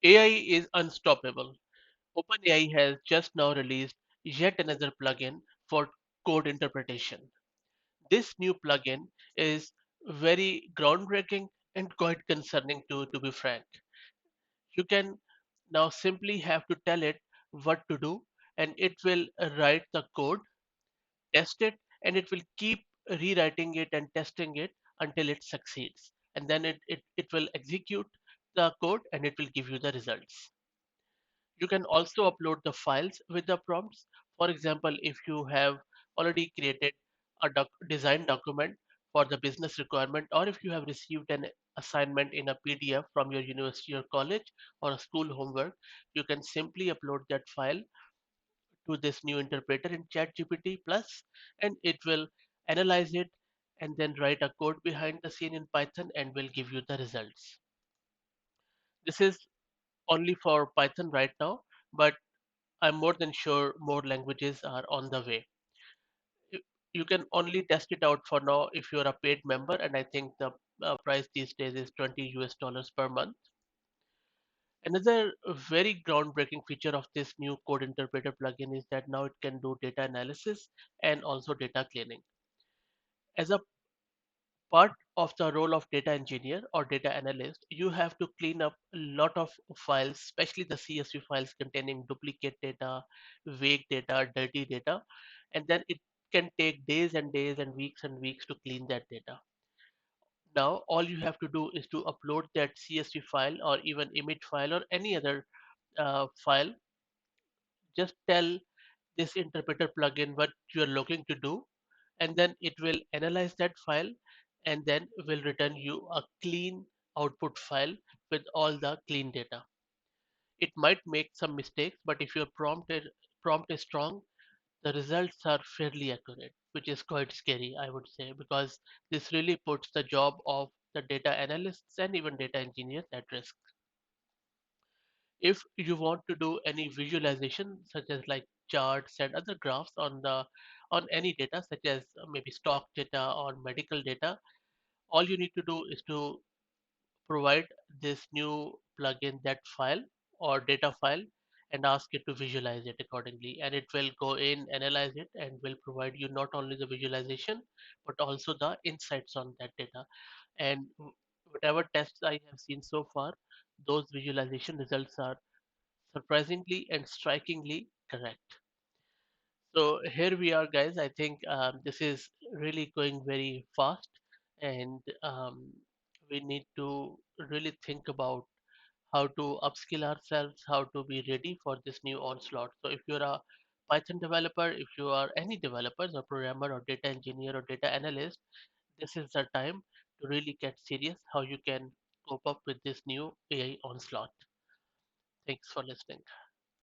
AI is unstoppable. OpenAI has just now released yet another plugin for code interpretation. This new plugin is very groundbreaking and quite concerning to be frank. You can now simply have to tell it what to do, and it will write the code, test it, and it will keep rewriting it and testing it until it succeeds. And then it will execute the code and it will give you the results. You can also upload the files with the prompts. For example, if you have already created a design document for the business requirement, or if you have received an assignment in a PDF from your university or college or a school homework, you can simply upload that file to this new interpreter in ChatGPT Plus, and it will analyze it and then write a code behind the scene in Python and will give you the results. This is only for Python right now, but I'm more than sure more languages are on the way. You you can only test it out for now if you're a paid member, and I think the price these days is 20 US dollars per month. Another very groundbreaking feature of this new code interpreter plugin is that now it can do data analysis and also data cleaning. As a part of the role of data engineer or data analyst, you have to clean up a lot of files, especially the CSV files containing duplicate data, vague data, dirty data, and then it can take days and days and weeks to clean that data. Now, all you have to do is to upload that CSV file or even image file or any other file. Just tell this interpreter plugin what you are looking to do, and then it will analyze that file and then will return you a clean output file with all the clean data. It might make some mistakes, but if your prompt is strong, the results are fairly accurate, which is quite scary, I would say, because this really puts the job of the data analysts and even data engineers at risk. If you want to do any visualization such as like charts and other graphs on any data such as maybe stock data or medical data, all you need to do is to provide this new plugin that file or data file and ask it to visualize it accordingly, and it will go in, analyze it, and will provide you not only the visualization but also the insights on that data. And whatever tests I have seen so far, those visualization results are surprisingly and strikingly correct. So here we are, guys. I think this is really going very fast, and we need to really think about how to upskill ourselves, how to be ready for this new onslaught. So if you're a Python developer, if you are any developers or programmer or data engineer or data analyst, this is the time to really get serious how you can cope up with this new AI onslaught. Thanks for listening.